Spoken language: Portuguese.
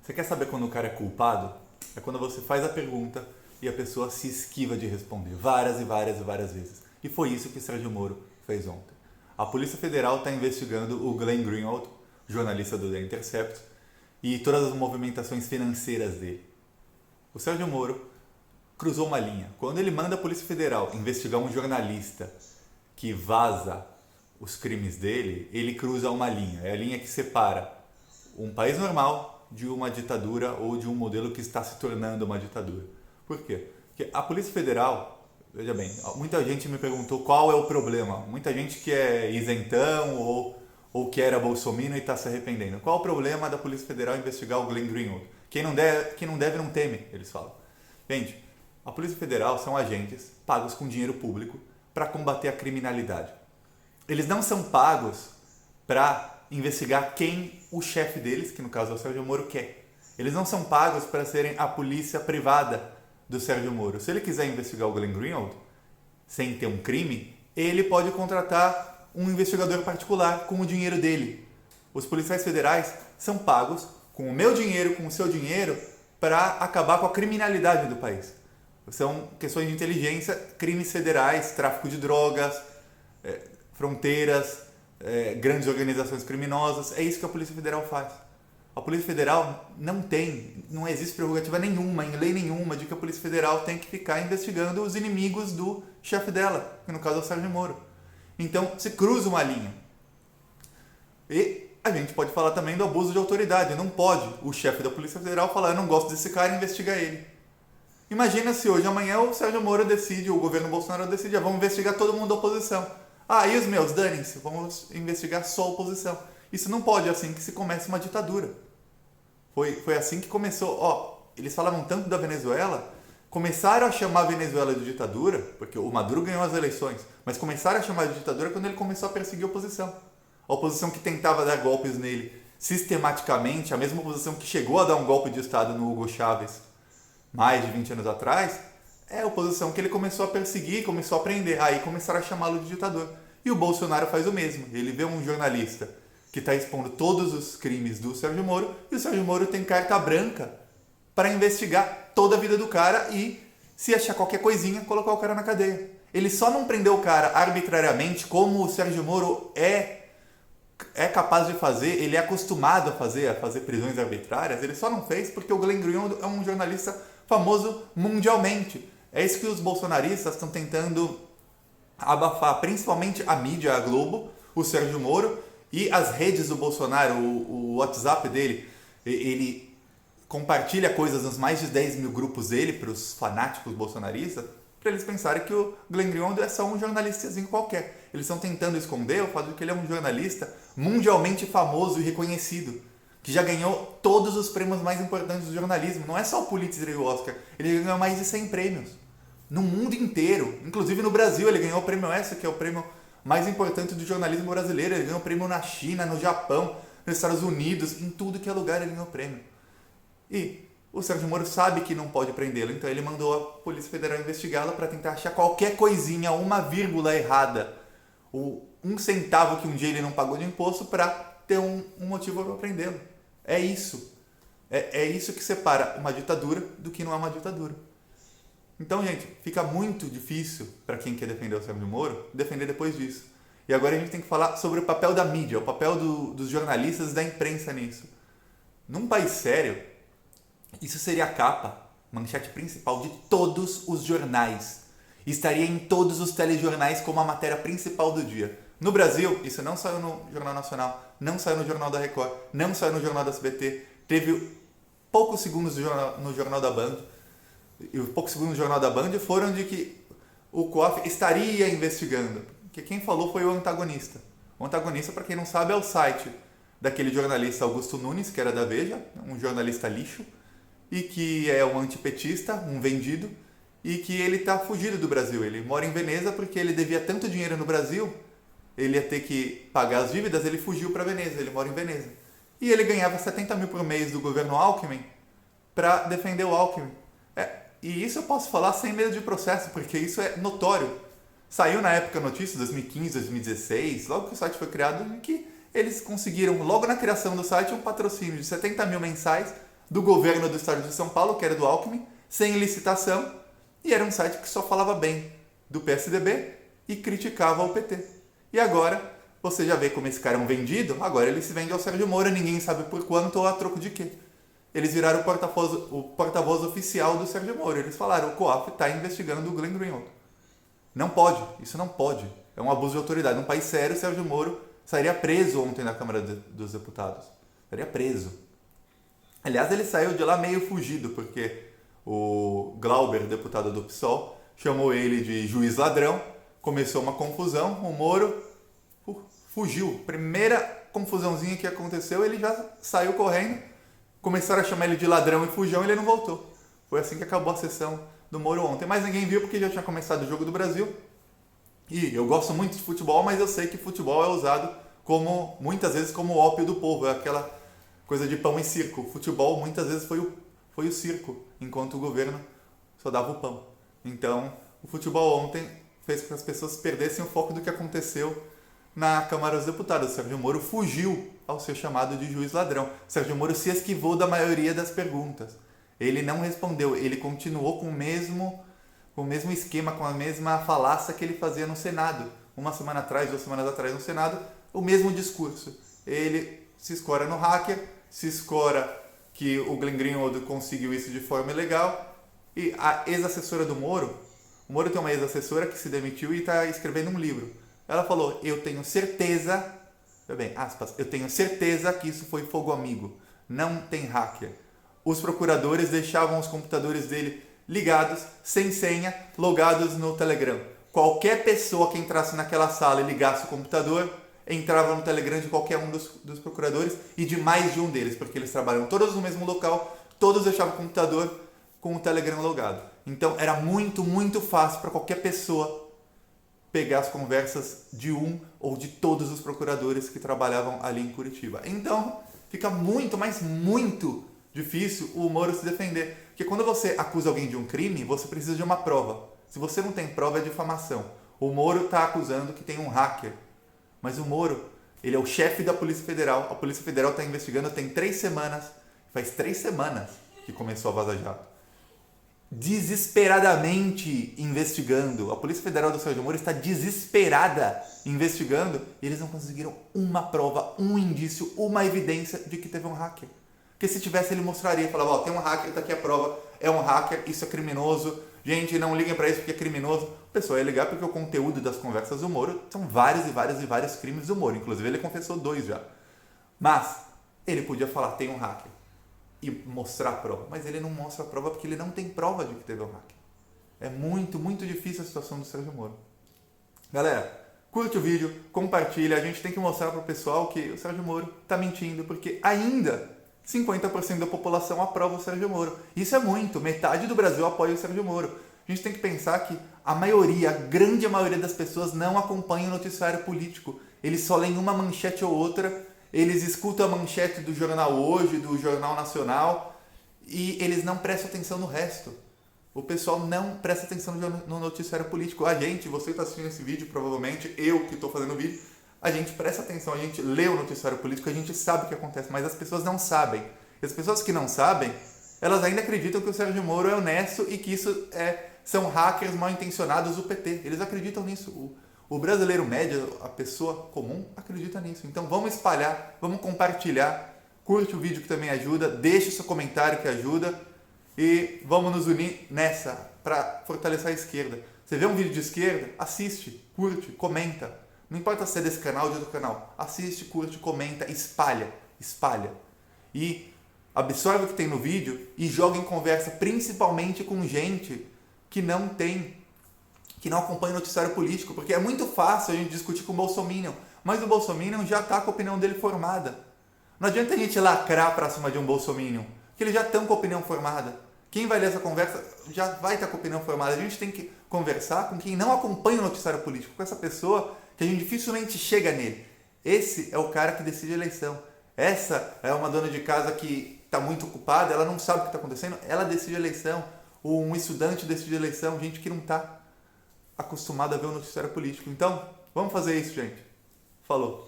Você quer saber quando o cara é culpado? É quando você faz a pergunta e a pessoa se esquiva de responder várias e várias e várias vezes. E foi isso que Sérgio Moro fez ontem. A Polícia Federal está investigando o Glenn Greenwald, jornalista do The Intercept, e todas as movimentações financeiras dele. O Sérgio Moro cruzou uma linha. Quando ele manda a Polícia Federal investigar um jornalista que vaza os crimes dele, ele cruza uma linha. É a linha que separa um país normal de uma ditadura ou de um modelo que está se tornando uma ditadura. Por quê? Porque a Polícia Federal, veja bem, muita gente me perguntou qual é o problema. Muita gente que é isentão ou que era bolsominion e está se arrependendo. Qual é o problema da Polícia Federal investigar o Glenn Greenwald? Quem não deve não teme, eles falam. Gente, a Polícia Federal são agentes pagos com dinheiro público para combater a criminalidade. Eles não são pagos para investigar quem o chefe deles, que no caso é o Sérgio Moro, quer. Eles não são pagos para serem a polícia privada do Sérgio Moro. Se ele quiser investigar o Glenn Greenwald, sem ter um crime, ele pode contratar um investigador particular com o dinheiro dele. Os policiais federais são pagos com o meu dinheiro, com o seu dinheiro, para acabar com a criminalidade do país. São questões de inteligência, crimes federais, tráfico de drogas, fronteiras, grandes organizações criminosas. É isso que a Polícia Federal faz. A Polícia Federal não existe prerrogativa nenhuma, em lei nenhuma, de que a Polícia Federal tem que ficar investigando os inimigos do chefe dela, que no caso é o Sérgio Moro. Então, se cruza uma linha. E a gente pode falar também do abuso de autoridade. Não pode o chefe da Polícia Federal falar: eu não gosto desse cara, e investigar ele. Imagina se hoje, amanhã, o Sérgio Moro decide, o governo Bolsonaro decide: vamos investigar todo mundo da oposição. E os meus, danem-se, vamos investigar só a oposição. Isso não pode, é assim que se começa uma ditadura. Foi assim que começou. Eles falavam tanto da Venezuela, começaram a chamar a Venezuela de ditadura, porque o Maduro ganhou as eleições, mas começaram a chamar de ditadura quando ele começou a perseguir a oposição. A oposição que tentava dar golpes nele sistematicamente, a mesma oposição que chegou a dar um golpe de Estado no Hugo Chávez mais de 20 anos atrás, é a oposição que ele começou a perseguir, começou a prender. Aí começaram a chamá-lo de ditador. E o Bolsonaro faz o mesmo. Ele vê um jornalista que está expondo todos os crimes do Sérgio Moro, e o Sérgio Moro tem carta branca para investigar toda a vida do cara e, se achar qualquer coisinha, colocar o cara na cadeia. Ele só não prendeu o cara arbitrariamente, como o Sérgio Moro é capaz de fazer, ele é acostumado a fazer prisões arbitrárias. Ele só não fez porque o Glenn Greenwald é um jornalista famoso mundialmente. É isso que os bolsonaristas estão tentando abafar, principalmente a mídia, a Globo, o Sérgio Moro e as redes do Bolsonaro. O WhatsApp dele, ele compartilha coisas nos mais de 10 mil grupos dele para os fanáticos bolsonaristas, para eles pensarem que o Glenn Greenwald é só um jornalistazinho qualquer. Eles estão tentando esconder o fato de que ele é um jornalista mundialmente famoso e reconhecido, que já ganhou todos os prêmios mais importantes do jornalismo. Não é só o Pulitzer e o Oscar, ele ganhou mais de 100 prêmios no mundo inteiro. Inclusive no Brasil ele ganhou o prêmio ESSA, que é o prêmio mais importante do jornalismo brasileiro. Ele ganhou prêmio na China, no Japão, nos Estados Unidos, em tudo que é lugar ele ganhou prêmio. E o Sérgio Moro sabe que não pode prendê-lo, então ele mandou a Polícia Federal investigá-lo para tentar achar qualquer coisinha, uma vírgula errada, ou um centavo que um dia ele não pagou de imposto, para ter um motivo para prendê-lo. É isso. É isso que separa uma ditadura do que não é uma ditadura. Então, gente, fica muito difícil para quem quer defender o Sérgio Moro defender depois disso. E agora a gente tem que falar sobre o papel da mídia, o papel dos jornalistas e da imprensa nisso. Num país sério, isso seria a capa, manchete principal de todos os jornais. Estaria em todos os telejornais como a matéria principal do dia. No Brasil, isso não saiu no Jornal Nacional, não saiu no Jornal da Record, não saiu no Jornal da SBT. Teve poucos segundos no Jornal da Band. E os poucos segundos no Jornal da Band foram de que o COAF estaria investigando. Porque quem falou foi o antagonista. O antagonista, para quem não sabe, é o site daquele jornalista Augusto Nunes, que era da Veja, um jornalista lixo, e que é um antipetista, um vendido, e que ele está fugido do Brasil. Ele mora em Veneza porque ele devia tanto dinheiro no Brasil, ele ia ter que pagar as dívidas, ele fugiu para Veneza, ele mora em Veneza. E ele ganhava 70 mil por mês do governo Alckmin para defender o Alckmin. E isso eu posso falar sem medo de processo, porque isso é notório. Saiu na época notícia, 2015, 2016, logo que o site foi criado, que eles conseguiram, logo na criação do site, um patrocínio de 70 mil mensais do governo do estado de São Paulo, que era do Alckmin, sem licitação, e era um site que só falava bem do PSDB e criticava o PT. E agora, você já vê como esse cara é um vendido, agora ele se vende ao Sérgio Moro, ninguém sabe por quanto ou a troco de quê. Eles viraram o porta-voz oficial do Sérgio Moro. Eles falaram, o COAF está investigando o Glenn Greenwald. Não pode, isso não pode. É um abuso de autoridade. Num país sério, o Sérgio Moro sairia preso ontem na Câmara dos Deputados. Sairia preso. Aliás, ele saiu de lá meio fugido, porque o Glauber, deputado do PSOL, chamou ele de juiz ladrão, começou uma confusão, o Moro fugiu. Primeira confusãozinha que aconteceu, ele já saiu correndo, começaram a chamar ele de ladrão e fujão e ele não voltou. Foi assim que acabou a sessão do Moro ontem. Mas ninguém viu porque já tinha começado o Jogo do Brasil. E eu gosto muito de futebol, mas eu sei que futebol é usado muitas vezes como ópio do povo. É aquela coisa de pão e circo. O futebol muitas vezes foi o circo, enquanto o governo só dava o pão. Então, o futebol ontem fez com que as pessoas perdessem o foco do que aconteceu na Câmara dos Deputados. O Sérgio Moro fugiu ao ser chamado de juiz ladrão. O Sérgio Moro se esquivou da maioria das perguntas. Ele não respondeu, ele continuou com o mesmo esquema, com a mesma falácia que ele fazia no Senado. Uma semana atrás, 2 semanas atrás no Senado, o mesmo discurso. Ele se escora no hacker, se escora que o Glenn Greenwald conseguiu isso de forma ilegal. E a ex-assessora do Moro, o Moro tem uma ex-assessora que se demitiu e está escrevendo um livro. Ela falou, eu tenho certeza que isso foi fogo amigo, não tem hacker. Os procuradores deixavam os computadores dele ligados, sem senha, logados no Telegram. Qualquer pessoa que entrasse naquela sala e ligasse o computador, entrava no Telegram de qualquer um dos procuradores e de mais de um deles, porque eles trabalham todos no mesmo local, todos deixavam o computador com o Telegram logado. Então era muito, muito fácil para qualquer pessoa pegar as conversas de um ou de todos os procuradores que trabalhavam ali em Curitiba. Então fica muito, mas muito difícil o Moro se defender. Porque quando você acusa alguém de um crime, você precisa de uma prova. Se você não tem prova, é difamação. O Moro está acusando que tem um hacker. Mas o Moro, ele é o chefe da Polícia Federal. A Polícia Federal está investigando, tem 3 semanas. Faz 3 semanas que começou a Vaza Jato. Desesperadamente investigando. A Polícia Federal do Sérgio Moro está desesperada investigando. E eles não conseguiram uma prova, um indício, uma evidência de que teve um hacker. Porque se tivesse, ele mostraria, falava, ó, tem um hacker, tá aqui a prova, é um hacker, isso é criminoso, gente, não liguem para isso porque é criminoso. O pessoal ia ligar porque o conteúdo das conversas do Moro são vários e vários e vários crimes do Moro, inclusive ele confessou 2 já. Mas ele podia falar, tem um hacker, e mostrar a prova, mas ele não mostra a prova porque ele não tem prova de que teve um hacker. É muito, muito difícil a situação do Sérgio Moro. Galera, curte o vídeo, compartilha, a gente tem que mostrar para o pessoal que o Sérgio Moro tá mentindo, porque ainda 50% da população aprova o Sérgio Moro. Isso é muito, metade do Brasil apoia o Sérgio Moro. A gente tem que pensar que a grande maioria das pessoas não acompanha o noticiário político. Eles só leem uma manchete ou outra, eles escutam a manchete do Jornal Hoje, do Jornal Nacional, e eles não prestam atenção no resto. O pessoal não presta atenção no noticiário político. A gente, você que está assistindo esse vídeo, provavelmente, eu que estou fazendo o vídeo, a gente presta atenção, a gente lê o noticiário político, a gente sabe o que acontece, mas as pessoas não sabem. E as pessoas que não sabem, elas ainda acreditam que o Sérgio Moro é honesto e que isso são hackers mal intencionados do PT. Eles acreditam nisso. O brasileiro médio, a pessoa comum, acredita nisso. Então vamos espalhar, vamos compartilhar, curte o vídeo que também ajuda, deixe seu comentário que ajuda e vamos nos unir nessa para fortalecer a esquerda. Você vê um vídeo de esquerda? Assiste, curte, comenta. Não importa se é desse canal ou de outro canal. Assiste, curte, comenta, espalha. E absorve o que tem no vídeo e joga em conversa, principalmente com gente que não acompanha o noticiário político. Porque é muito fácil a gente discutir com o Bolsominion, mas o Bolsominion já está com a opinião dele formada. Não adianta a gente lacrar para cima de um Bolsominion, que eles já estão com a opinião formada. Quem vai ler essa conversa já vai estar com a opinião formada. A gente tem que conversar com quem não acompanha o noticiário político, com essa pessoa que a gente dificilmente chega nele. Esse é o cara que decide a eleição. Essa é uma dona de casa que está muito ocupada, ela não sabe o que está acontecendo, ela decide a eleição. Ou um estudante decide a eleição, gente que não está acostumada a ver o noticiário político. Então, vamos fazer isso, gente. Falou.